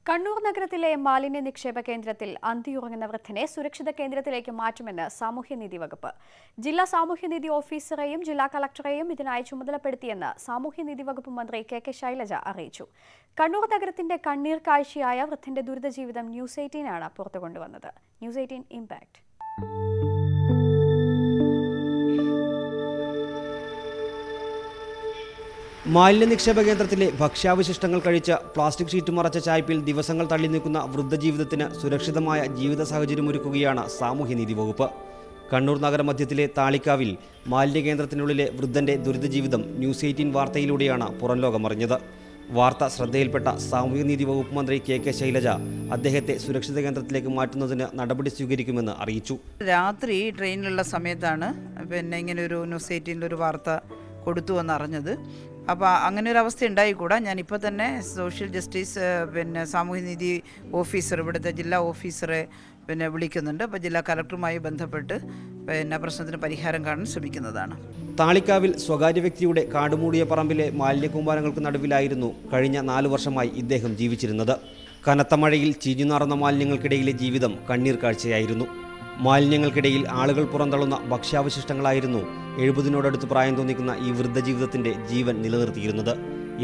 കണ്ണൂർ നഗരത്തിലെ മാലിന്യ നിക്ഷേപ കേന്ദ്രത്തിൽ അന്തിയുറങ്ങുന്ന വൃദ്ധനെ സുരക്ഷിത കേന്ദ്രത്തിലേക്ക് മാറ്റുമെന്ന് സാമൂഹ്യനീതി വകുപ്പ്. ജില്ലാ സാമൂഹ്യനീതി ഓഫീസറെയും ജില്ലാ കളക്ടറെയും ഇതിനായി ചുമതലപ്പെടുത്തിയെന്ന് സാമൂഹ്യനീതി വകുപ്പ് മന്ത്രി കെ ശൈലജ അറിയിച്ചു. കണ്ണൂർ നഗരത്തിന്റെ കണ്ണീർ കാഴ്ചയായ വൃദ്ധന്റെ ദുരിതജീവിതം ന്യൂസ് 18 ആണ് പുറത്തുകൊണ്ടുവന്നത്. News 18 impact. മാലിന്യ നിക്ഷേപ കേന്ദ്രത്തിലെ ഭക്ഷ്യാവശിഷ്ടങ്ങൾ കഴിച്ച പ്ലാസ്റ്റിക് ഷീറ്റ് മറച്ച ചായ്പിൽ ദിവസങ്ങൾ തള്ളി നിൽക്കുന്ന വൃദ്ധജീവിതത്തിന് സുരക്ഷിതമായ ജീവിത സാഹചര്യമൊരുക്കുകയാണ് സാമൂഹ്യനീതി വകുപ്പ്. കണ്ണൂർ നഗരമധ്യത്തിലെ താളിക്കാവിൽ മാലിന്യ കേന്ദ്രത്തിനുള്ളിലെ വൃദ്ധന്റെ ദുരിതജീവിതം ന്യൂസ് 18 വാർത്തയിലൂടെയാണ് പുറംലോകമറിഞ്ഞത്. വാർത്ത ശ്രദ്ധയിൽപ്പെട്ട സാമൂഹ്യനീതി വകുപ്പ് മന്ത്രി കെ ശൈലജ അദ്ദേഹത്തെ സുരക്ഷിത കേന്ദ്രത്തിലേക്ക് മാറ്റുന്നതിന് നടപടി സ്വീകരിക്കുമെന്ന് അറിയിച്ചു. രാത്രി ട്രെയിനിലുള്ള സമയത്താണ് ഇങ്ങനെ ഒരു ന്യൂസ് 18 ഒരു വാർത്ത കൊടുത്തു എന്നറിഞ്ഞത്. അപ്പോൾ അങ്ങനെ ഒരു അവസ്ഥ ഉണ്ടായിക്കൂടാ. ഞാനിപ്പോൾ തന്നെ സോഷ്യൽ ജസ്റ്റിസ് സാമൂഹ്യനീതി ഓഫീസർ ഇവിടുത്തെ ജില്ലാ ഓഫീസറെ വിളിക്കുന്നുണ്ട്. അപ്പോൾ ജില്ലാ കളക്ടറുമായി ബന്ധപ്പെട്ട് പ്രശ്നത്തിന് പരിഹാരം കാണാൻ ശ്രമിക്കുന്നതാണ്. താളിക്കാവിൽ സ്വകാര്യ വ്യക്തിയുടെ കാടുമൂടിയ പറമ്പിലെ മാലിന്യക്കൂമ്പാരങ്ങൾക്ക് നടുവിലായിരുന്നു കഴിഞ്ഞ 4 വർഷമായി ഇദ്ദേഹം ജീവിച്ചിരുന്നത്. കനത്ത മഴയിൽ ചീഞ്ഞുനാറുന്ന മാലിന്യങ്ങൾക്കിടയിലെ ജീവിതം കണ്ണീർ കാഴ്ചയായിരുന്നു. മാലിന്യങ്ങൾക്കിടയിൽ ആളുകൾ പുറന്തള്ളുന്ന ഭക്ഷ്യാവശിഷ്ടങ്ങളായിരുന്നു 70-നോടടുത്ത് പ്രായം തോന്നിക്കുന്ന ഈ വൃദ്ധജീവിതത്തിന്റെ ജീവൻ നിലനിർത്തിയിരുന്നത്.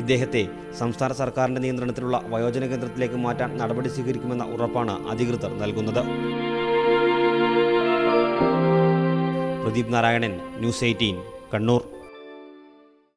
ഇദ്ദേഹത്തെ സംസ്ഥാന സർക്കാരിന്റെ നിയന്ത്രണത്തിലുള്ള വയോജന കേന്ദ്രത്തിലേക്ക് മാറ്റാൻ നടപടി സ്വീകരിക്കുമെന്ന ഉറപ്പാണ് അധികൃതർ നൽകുന്നത്. പ്രദീപ് നാരായണൻ, ന്യൂസ് 18, കണ്ണൂർ.